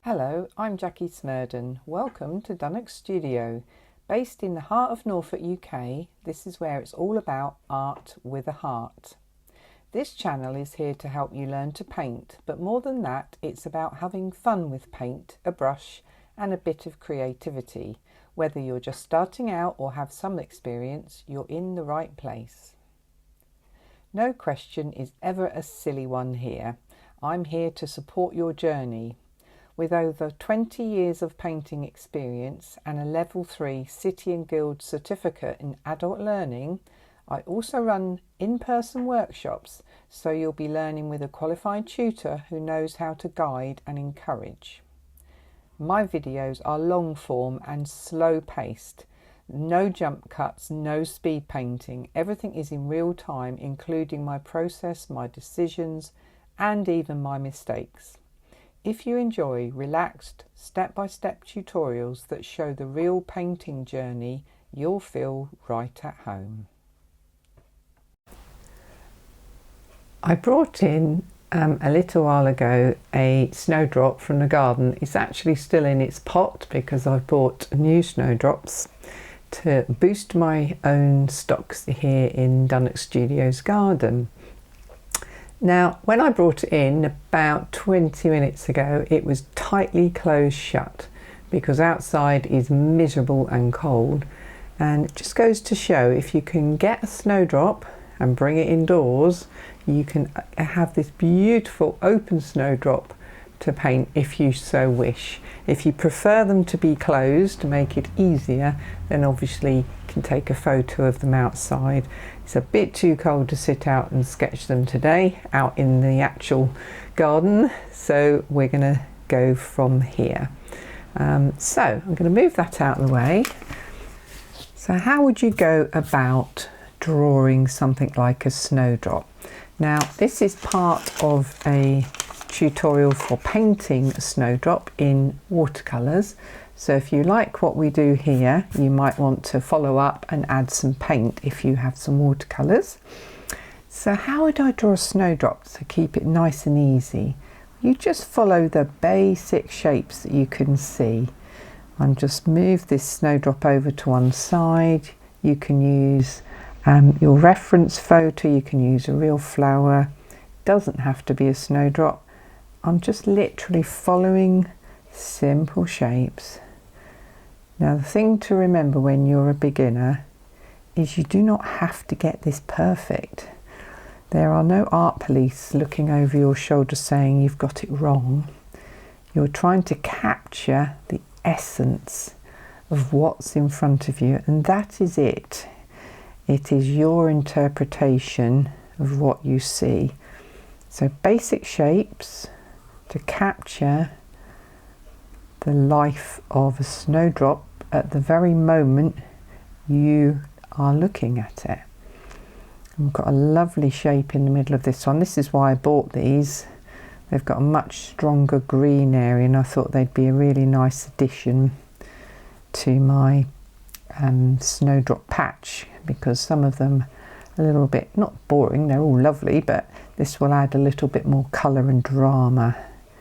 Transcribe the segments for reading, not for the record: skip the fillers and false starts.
Hello, I'm Jackie Smurden. Welcome to Dunnock Studio. Based in the heart of Norfolk, UK, this is where it's all about art with a heart. This channel is here to help you learn to paint, but more than that, it's about having fun with paint, a brush, and a bit of creativity. Whether you're just starting out or have some experience, you're in the right place. No question is ever a silly one here. I'm here to support your journey. With over 20 years of painting experience and a Level 3 City and Guild certificate in adult learning, I also run in-person workshops, so you'll be learning with a qualified tutor who knows how to guide and encourage. My videos are long form and slow paced. No jump cuts, no speed painting. Everything is in real time, including my process, my decisions, and even my mistakes. If you enjoy relaxed, step-by-step tutorials that show the real painting journey, you'll feel right at home. I brought in a little while ago a snowdrop from the garden. It's actually still in its pot because I've bought new snowdrops to boost my own stocks here in Dunnock Studios garden. Now, when I brought it in about 20 minutes ago, it was tightly closed shut because outside is miserable and cold. And it just goes to show if you can get a snowdrop and bring it indoors, you can have this beautiful open snowdrop to paint if you so wish. If you prefer them to be closed to make it easier, then obviously you can take a photo of them outside. It's a bit too cold to sit out and sketch them today out in the actual garden, so we're going to go from here. So I'm going to move that out of the way. So how would you go about drawing something like a snowdrop? Now, this is part of a tutorial for painting a snowdrop in watercolours. So if you like what we do here, you might want to follow up and add some paint if you have some watercolours. So how would I draw a snowdrop to keep it nice and easy? You just follow the basic shapes that you can see. And just move this snowdrop over to one side. You can use your reference photo, you can use a real flower. Doesn't have to be a snowdrop. I'm just literally following simple shapes. Now, the thing to remember when you're a beginner is you do not have to get this perfect. There are no art police looking over your shoulder saying you've got it wrong. You're trying to capture the essence of what's in front of you, and that is it. It is your interpretation of what you see. So basic shapes to capture the life of a snowdrop at the very moment you are looking at it. I've got a lovely shape in the middle of this one. This is why I bought these. They've got a much stronger green area, and I thought they'd be a really nice addition to my snowdrop patch, because some of them are a little bit, not boring, they're all lovely, but this will add a little bit more colour and drama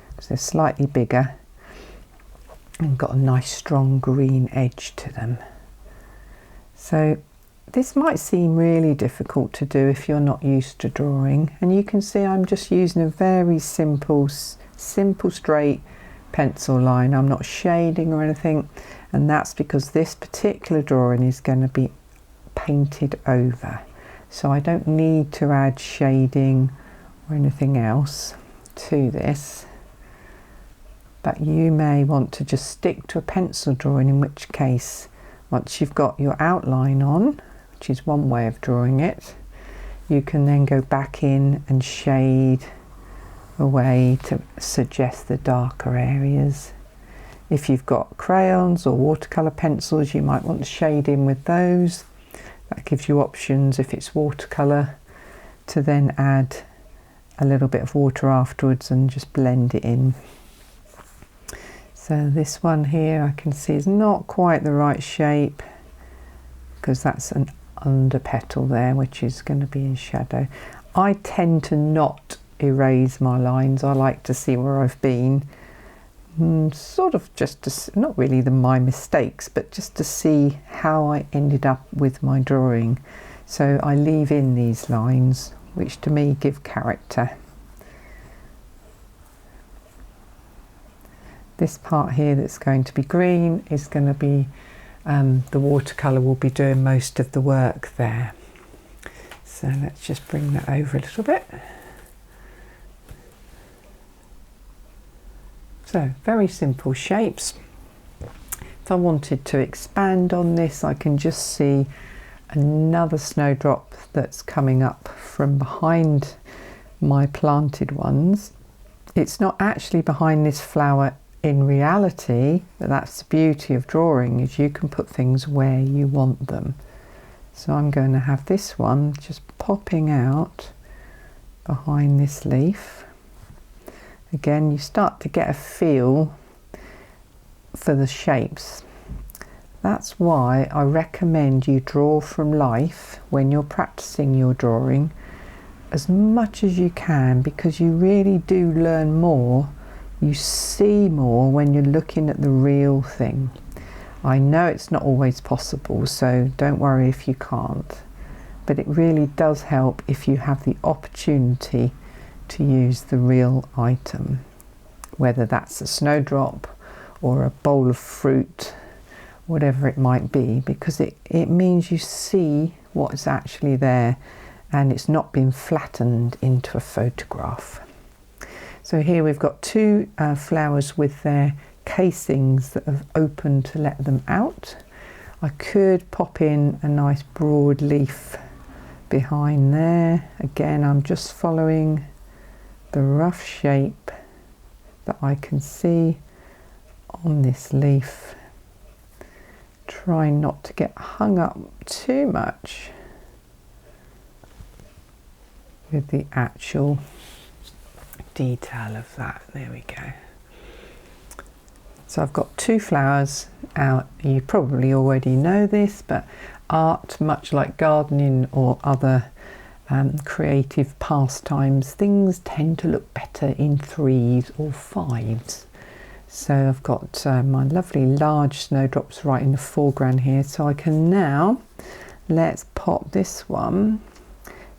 because they're slightly bigger and got a nice strong green edge to them. So this might seem really difficult to do if you're not used to drawing, and you can see I'm just using a very simple straight pencil line. I'm not shading or anything, and that's because this particular drawing is going to be painted over, so I don't need to add shading or anything else to this. But you may want to just stick to a pencil drawing, in which case once you've got your outline on, which is one way of drawing it, you can then go back in and shade away to suggest the darker areas. If you've got crayons or watercolour pencils, you might want to shade in with those. That gives you options, if it's watercolour, to then add a little bit of water afterwards and just blend it in. So this one here I can see is not quite the right shape because that's an under petal there, which is going to be in shadow. I tend to not erase my lines. I like to see where I've been sort of just to, not really my mistakes, but just to see how I ended up with my drawing. So I leave in these lines, which to me give character. This part here that's going to be green is going to be, the watercolour will be doing most of the work there. So let's just bring that over a little bit. So very simple shapes. If I wanted to expand on this, I can just see another snowdrop that's coming up from behind my planted ones. It's not actually behind this flower in reality, but that's the beauty of drawing, is you can put things where you want them. So I'm going to have this one just popping out behind this leaf. Again, you start to get a feel for the shapes. That's why I recommend you draw from life when you're practicing your drawing as much as you can, because you really do learn more. You see more when you're looking at the real thing. I know it's not always possible, so don't worry if you can't, but it really does help if you have the opportunity to use the real item, whether that's a snowdrop or a bowl of fruit, whatever it might be, because it means you see what's actually there and it's not been flattened into a photograph. So here we've got two flowers with their casings that have opened to let them out. I could pop in a nice broad leaf behind there. Again, I'm just following the rough shape that I can see on this leaf. Try not to get hung up too much with the actual detail of that. There we go. So I've got two flowers out. You probably already know this, but art, much like gardening or other creative pastimes, things tend to look better in 3s or 5s. So I've got my lovely large snowdrops right in the foreground here. So I can now, let's pop this one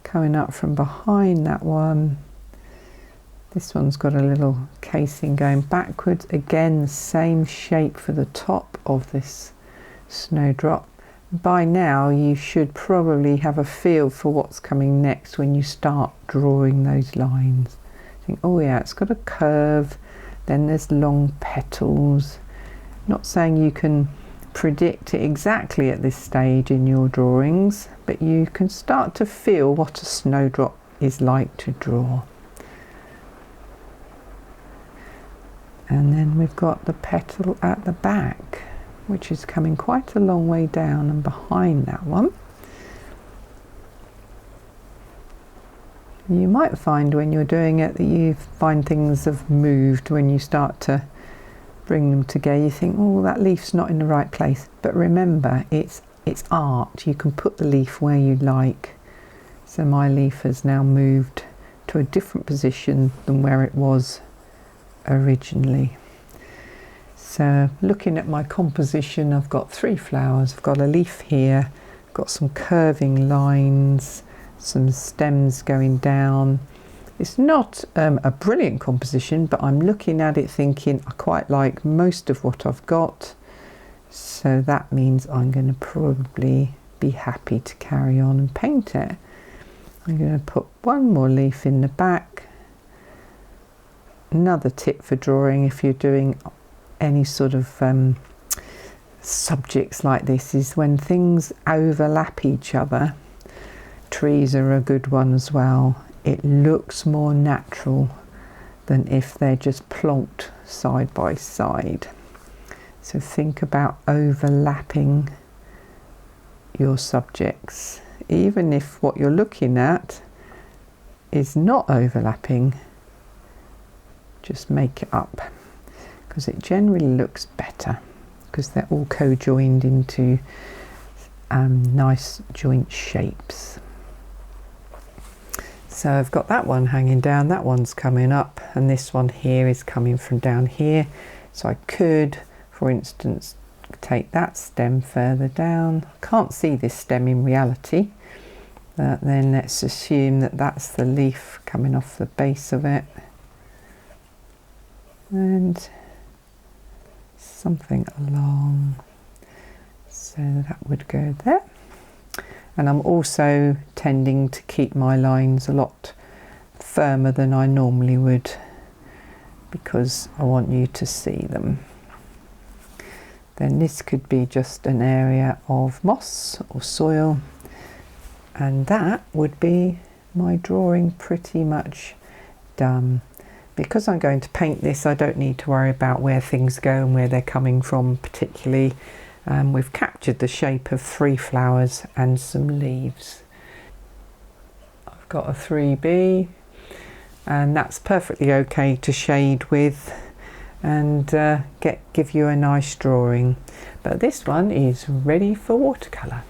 coming up from behind that one. This one's got a little casing going backwards. Again, the same shape for the top of this snowdrop. By now you should probably have a feel for what's coming next when you start drawing those lines. Think, oh yeah, it's got a curve, then there's long petals. Not saying you can predict it exactly at this stage in your drawings, but you can start to feel what a snowdrop is like to draw. And then we've got the petal at the back, which is coming quite a long way down and behind that one. You might find when you're doing it that you find things have moved when you start to bring them together. You think, oh, that leaf's not in the right place. But remember, it's art. You can put the leaf where you like. So my leaf has now moved to a different position than where it was originally. So looking at my composition, I've got 3 flowers. I've got a leaf here, I've got some curving lines, some stems going down. It's not a brilliant composition, but I'm looking at it thinking I quite like most of what I've got, so that means I'm going to probably be happy to carry on and paint it. I'm going to put one more leaf in the back. Another tip for drawing, if you're doing any sort of subjects like this, is when things overlap each other. Trees are a good one as well. It looks more natural than if they're just plonked side by side. So think about overlapping your subjects. Even if what you're looking at is not overlapping, just make it up, because it generally looks better because they're all co-joined into nice joint shapes. So I've got that one hanging down, that one's coming up, and this one here is coming from down here. So I could, for instance, take that stem further down. I can't see this stem in reality, but then let's assume that that's the leaf coming off the base of it, and something along, so that would go there. And I'm also tending to keep my lines a lot firmer than I normally would, because I want you to see them. Then this could be just an area of moss or soil, and that would be my drawing pretty much done. Because I'm going to paint this, I don't need to worry about where things go and where they're coming from particularly. We've captured the shape of 3 flowers and some leaves. I've got a 3B, and that's perfectly okay to shade with and give you a nice drawing. But this one is ready for watercolour.